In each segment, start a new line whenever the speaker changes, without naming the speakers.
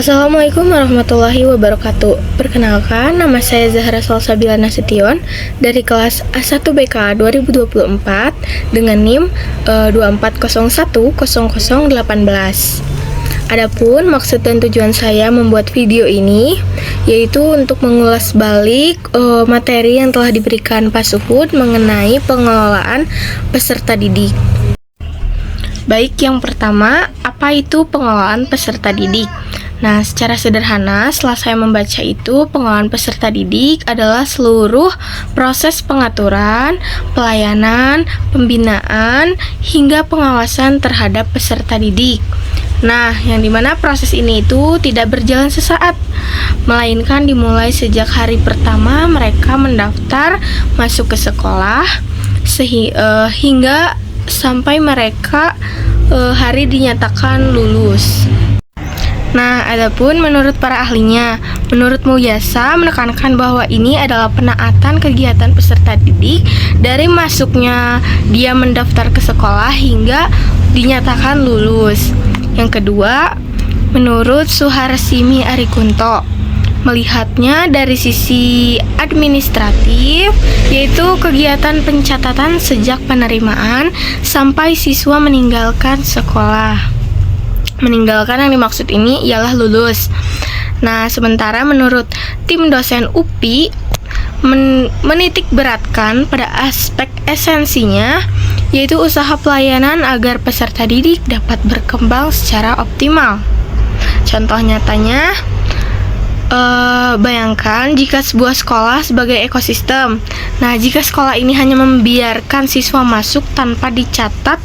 Assalamualaikum warahmatullahi wabarakatuh. Perkenalkan, nama saya Zahra Salsabila Nasution dari kelas A1 BK 2024 dengan NIM 24010018. Adapun maksud dan tujuan saya membuat video ini yaitu untuk mengulas balik materi yang telah diberikan Pak Suhud mengenai pengelolaan peserta didik. Baik, yang pertama, apa itu pengelolaan peserta didik? Nah, secara sederhana, setelah saya membaca itu, pengelolaan peserta didik adalah seluruh proses pengaturan, pelayanan, pembinaan, hingga pengawasan terhadap peserta didik. Nah, yang dimana proses ini itu tidak berjalan sesaat, melainkan dimulai sejak hari pertama mereka mendaftar masuk ke sekolah, hingga sampai mereka hari dinyatakan lulus. Nah, adapun menurut para ahlinya, menurut Mulyasa menekankan bahwa ini adalah penaatan kegiatan peserta didik dari masuknya dia mendaftar ke sekolah hingga dinyatakan lulus. Yang kedua, menurut Suharsimi Arikunto, melihatnya dari sisi administratif, yaitu kegiatan pencatatan sejak penerimaan sampai siswa meninggalkan sekolah. Meninggalkan yang dimaksud ini ialah lulus. Nah, sementara menurut tim dosen UPI menitik beratkan pada aspek esensinya, yaitu usaha pelayanan agar peserta didik dapat berkembang secara optimal. Contoh nyatanya, bayangkan jika sebuah sekolah sebagai ekosistem. Nah, jika sekolah ini hanya membiarkan siswa masuk tanpa dicatat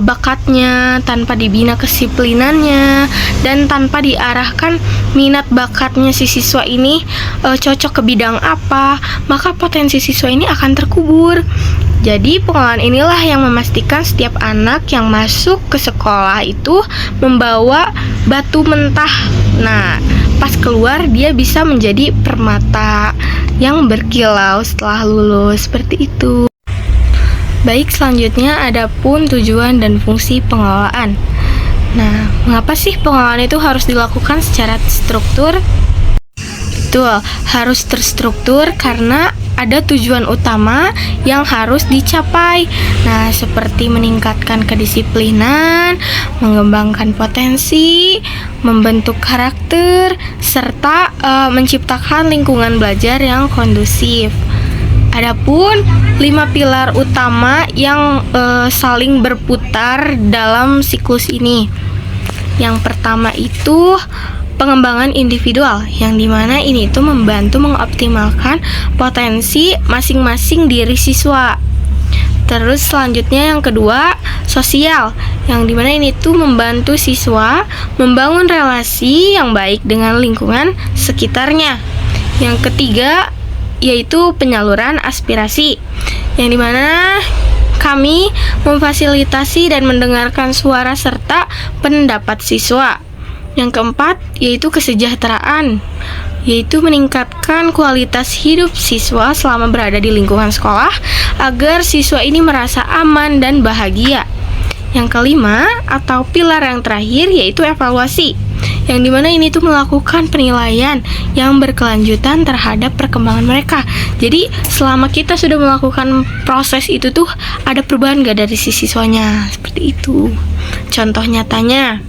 bakatnya, tanpa dibina kedisiplinannya, dan tanpa diarahkan minat bakatnya si siswa ini cocok ke bidang apa, maka potensi siswa ini akan terkubur. Jadi pengelolaan inilah yang memastikan setiap anak yang masuk ke sekolah itu membawa batu mentah. Nah, pas keluar dia bisa menjadi permata yang berkilau setelah lulus, seperti itu. Baik, selanjutnya adapun tujuan dan fungsi pengelolaan. Nah, mengapa sih pengelolaan itu harus dilakukan secara struktur? Betul, harus terstruktur karena ada tujuan utama yang harus dicapai. Nah, seperti meningkatkan kedisiplinan, mengembangkan potensi, membentuk karakter, serta menciptakan lingkungan belajar yang kondusif. Adapun 5 pilar utama yang saling berputar dalam siklus ini. Yang pertama itu pengembangan individual, yang dimana ini tuh membantu mengoptimalkan potensi masing-masing diri siswa. Terus selanjutnya yang kedua, sosial, yang dimana ini tuh membantu siswa membangun relasi yang baik dengan lingkungan sekitarnya. Yang ketiga yaitu penyaluran aspirasi, yang dimana kami memfasilitasi dan mendengarkan suara serta pendapat siswa. Yang keempat, yaitu kesejahteraan, yaitu meningkatkan kualitas hidup siswa selama berada di lingkungan sekolah agar siswa ini merasa aman dan bahagia. Yang kelima, atau pilar yang terakhir, yaitu evaluasi, yang dimana ini tuh melakukan penilaian yang berkelanjutan terhadap perkembangan mereka. Jadi selama kita sudah melakukan proses itu tuh ada perubahan gak dari si siswanya, seperti itu. Contoh nyatanya,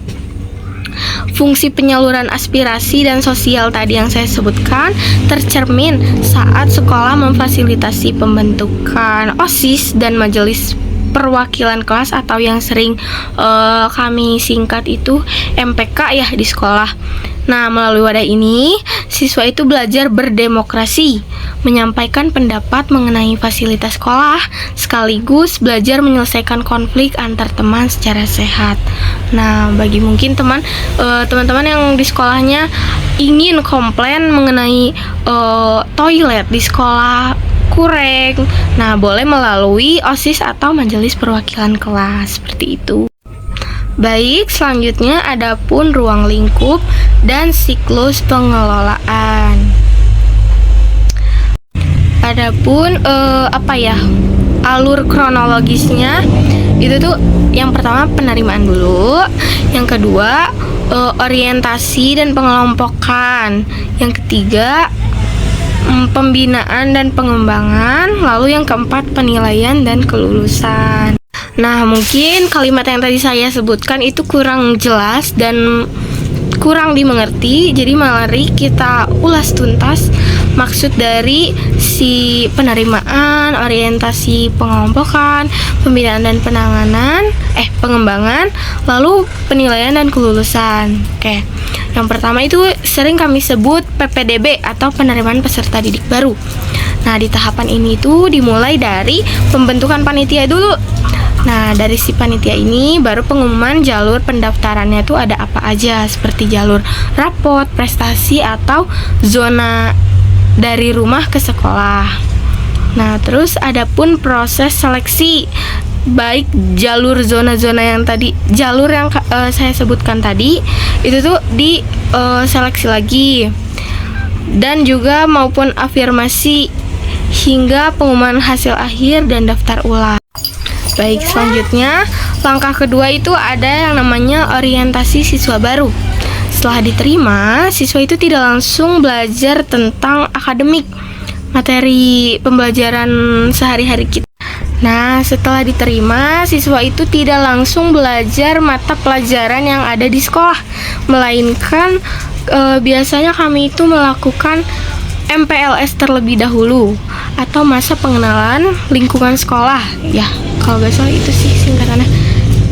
fungsi penyaluran aspirasi dan sosial tadi yang saya sebutkan tercermin saat sekolah memfasilitasi pembentukan OSIS dan majelis perwakilan kelas atau yang sering kami singkat itu MPK ya di sekolah. Nah, melalui wadah ini, siswa itu belajar berdemokrasi, menyampaikan pendapat mengenai fasilitas sekolah, sekaligus belajar menyelesaikan konflik antar teman secara sehat. Nah, bagi mungkin teman-teman yang di sekolahnya ingin komplain mengenai toilet di sekolah kurang, nah boleh melalui OSIS atau majelis perwakilan kelas, seperti itu. Baik, selanjutnya adapun ruang lingkup dan siklus pengelolaan. Adapun alur kronologisnya itu tuh yang pertama penerimaan dulu, yang kedua orientasi dan pengelompokan. Yang ketiga, pembinaan dan pengembangan. Lalu yang keempat, penilaian dan kelulusan. Nah, mungkin kalimat yang tadi saya sebutkan itu kurang jelas dan kurang dimengerti. Jadi mari kita ulas tuntas maksud dari si penerimaan, orientasi, pengelompokan, pembinaan dan pengembangan, lalu penilaian dan kelulusan. Oke. Yang pertama itu sering kami sebut PPDB atau penerimaan peserta didik baru. Nah, di tahapan ini tuh dimulai dari pembentukan panitia dulu. Nah, dari si panitia ini baru pengumuman jalur pendaftarannya tuh ada apa aja, seperti jalur rapot, prestasi, atau zona dari rumah ke sekolah. Nah, terus ada pun proses seleksi, baik jalur zona-zona yang tadi, jalur yang saya sebutkan tadi, itu tuh di seleksi lagi, dan juga maupun afirmasi hingga pengumuman hasil akhir dan daftar ulang. Baik, selanjutnya langkah kedua itu ada yang namanya orientasi siswa baru. Setelah diterima, siswa itu tidak langsung belajar tentang akademik, materi pembelajaran sehari-hari kita. Nah, setelah diterima, siswa itu tidak langsung belajar mata pelajaran yang ada di sekolah, melainkan biasanya kami itu melakukan MPLS terlebih dahulu atau masa pengenalan lingkungan sekolah. Ya, kalau nggak salah itu sih singkatannya.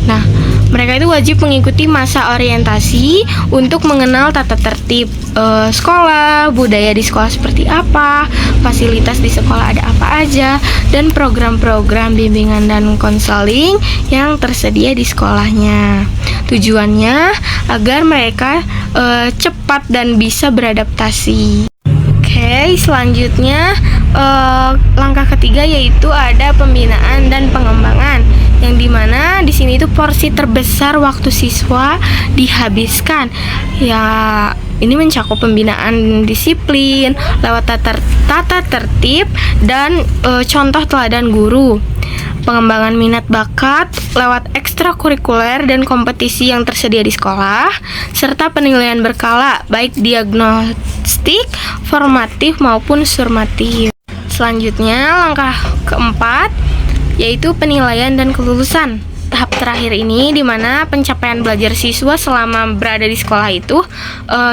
Nah, mereka itu wajib mengikuti masa orientasi untuk mengenal tata tertib sekolah, budaya di sekolah seperti apa, fasilitas di sekolah ada apa aja, dan program-program bimbingan dan konseling yang tersedia di sekolahnya. Tujuannya agar mereka cepat dan bisa beradaptasi. Oke, selanjutnya langkah ketiga yaitu ada pembinaan dan pengembangan, yang dimana di sini itu porsi terbesar waktu siswa dihabiskan. Ya, ini mencakup pembinaan disiplin lewat tata tertib dan contoh teladan guru. Pengembangan minat bakat lewat ekstrakurikuler dan kompetisi yang tersedia di sekolah, serta penilaian berkala baik diagnostik, formatif maupun summatif. Selanjutnya langkah keempat yaitu penilaian dan kelulusan. Tahap terakhir ini di mana pencapaian belajar siswa selama berada di sekolah itu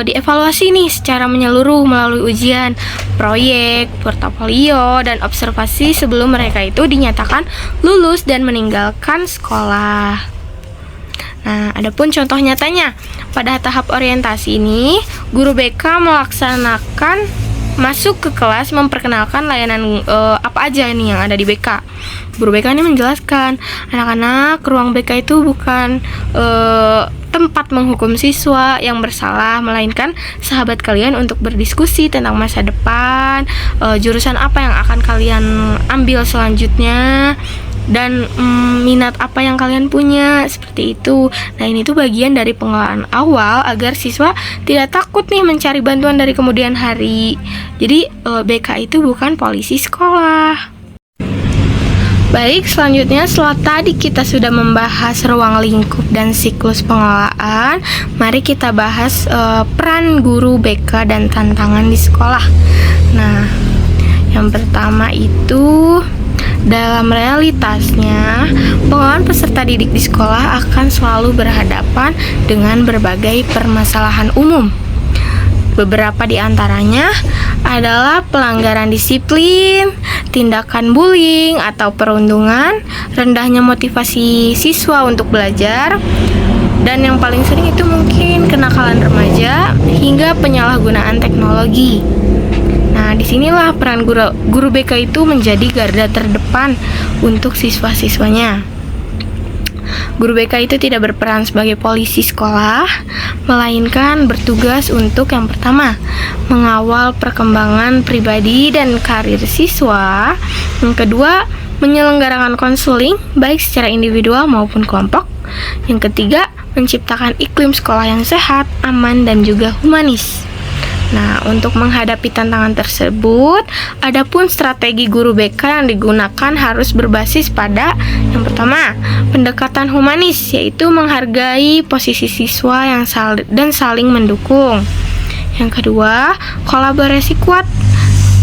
dievaluasi nih secara menyeluruh melalui ujian, proyek, portofolio, dan observasi sebelum mereka itu dinyatakan lulus dan meninggalkan sekolah. Nah, adapun contoh nyatanya, pada tahap orientasi ini, guru BK melaksanakan masuk ke kelas memperkenalkan layanan apa aja nih yang ada di BK. Guru BK ini menjelaskan, anak-anak, ruang BK itu bukan tempat menghukum siswa yang bersalah, melainkan sahabat kalian untuk berdiskusi tentang masa depan, jurusan apa yang akan kalian ambil selanjutnya, dan minat apa yang kalian punya, seperti itu. Nah, ini tuh bagian dari pengelolaan awal agar siswa tidak takut nih mencari bantuan dari kemudian hari. Jadi BK itu bukan polisi sekolah. Baik, selanjutnya setelah tadi kita sudah membahas ruang lingkup dan siklus pengelolaan, mari kita bahas peran guru BK dan tantangan di sekolah. Nah, yang pertama itu, dalam realitasnya, pengelolaan peserta didik di sekolah akan selalu berhadapan dengan berbagai permasalahan umum. Beberapa di antaranya adalah pelanggaran disiplin, tindakan bullying atau perundungan, rendahnya motivasi siswa untuk belajar, dan yang paling sering itu mungkin kenakalan remaja hingga penyalahgunaan teknologi. Nah, disinilah peran guru BK itu menjadi garda terdepan untuk siswa-siswanya. Guru BK itu tidak berperan sebagai polisi sekolah, melainkan bertugas untuk yang pertama, mengawal perkembangan pribadi dan karir siswa. Yang kedua, menyelenggarakan konseling baik secara individual maupun kelompok. Yang ketiga, menciptakan iklim sekolah yang sehat, aman, dan juga humanis. Nah, untuk menghadapi tantangan tersebut, adapun strategi guru BK yang digunakan harus berbasis pada yang pertama, pendekatan humanis, yaitu menghargai posisi siswa dan saling mendukung. Yang kedua, kolaborasi kuat,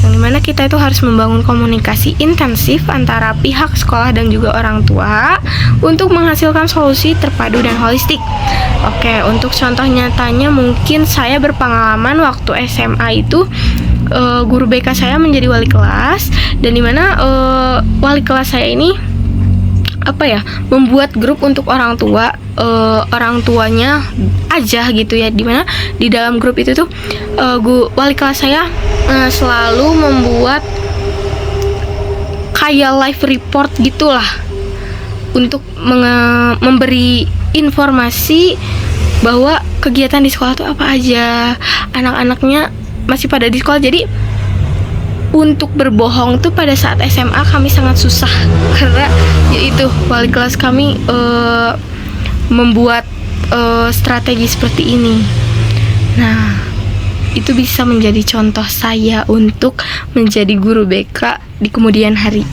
yang dimana kita itu harus membangun komunikasi intensif antara pihak sekolah dan juga orang tua untuk menghasilkan solusi terpadu dan holistik. Oke, untuk contoh nyatanya mungkin saya berpengalaman waktu SMA itu guru BK saya menjadi wali kelas, dan dimana wali kelas saya ini membuat grup untuk orang tuanya aja gitu ya, dimana di dalam grup itu tuh wali kelas saya selalu membuat kayak live report gitulah untuk memberi informasi bahwa kegiatan di sekolah tuh apa aja, anak-anaknya masih pada di sekolah. Jadi untuk berbohong tuh pada saat SMA kami sangat susah karena yaitu wali kelas kami membuat strategi seperti ini. Nah, itu bisa menjadi contoh saya untuk menjadi guru BK di kemudian hari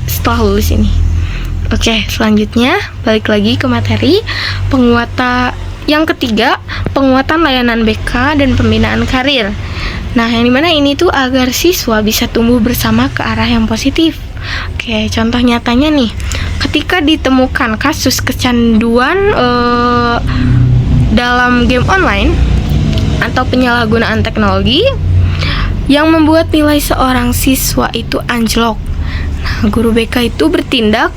setelah lulus ini. Oke, selanjutnya balik lagi ke materi yang ketiga, penguatan layanan BK dan pembinaan karir. Nah, yang dimana ini tuh agar siswa bisa tumbuh bersama ke arah yang positif. Oke, contoh nyatanya nih, ketika ditemukan kasus kecanduan dalam game online atau penyalahgunaan teknologi yang membuat nilai seorang siswa itu anjlok. Nah, guru BK itu bertindak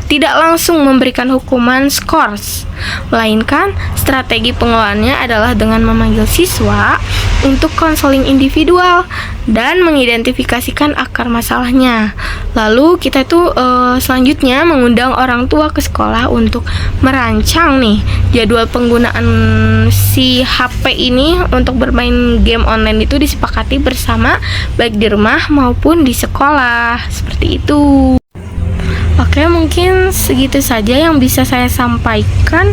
tidak langsung memberikan hukuman skors, melainkan strategi pengelolaannya adalah dengan memanggil siswa untuk konseling individual dan mengidentifikasikan akar masalahnya. Lalu kita itu selanjutnya mengundang orang tua ke sekolah untuk merancang nih jadwal penggunaan si HP ini untuk bermain game online itu disepakati bersama baik di rumah maupun di sekolah. Seperti itu. Oke, mungkin segitu saja yang bisa saya sampaikan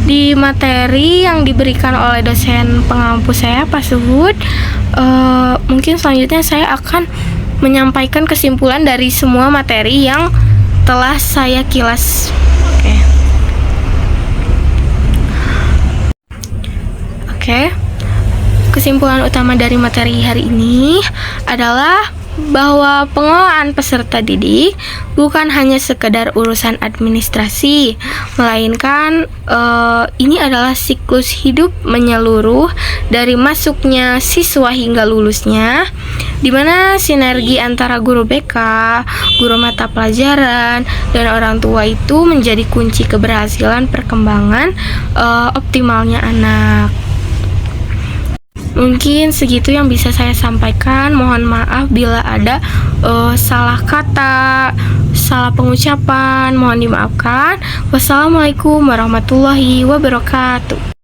di materi yang diberikan oleh dosen pengampu saya, Pak Suhud. Mungkin selanjutnya saya akan menyampaikan kesimpulan dari semua materi yang telah saya kilas. Oke. Kesimpulan utama dari materi hari ini adalah bahwa pengelolaan peserta didik bukan hanya sekedar urusan administrasi, melainkan ini adalah siklus hidup menyeluruh dari masuknya siswa hingga lulusnya, di mana sinergi antara guru BK, guru mata pelajaran, dan orang tua itu menjadi kunci keberhasilan perkembangan optimalnya anak. Mungkin segitu yang bisa saya sampaikan. Mohon maaf bila ada salah kata, salah pengucapan, mohon dimaafkan. Wassalamualaikum warahmatullahi wabarakatuh.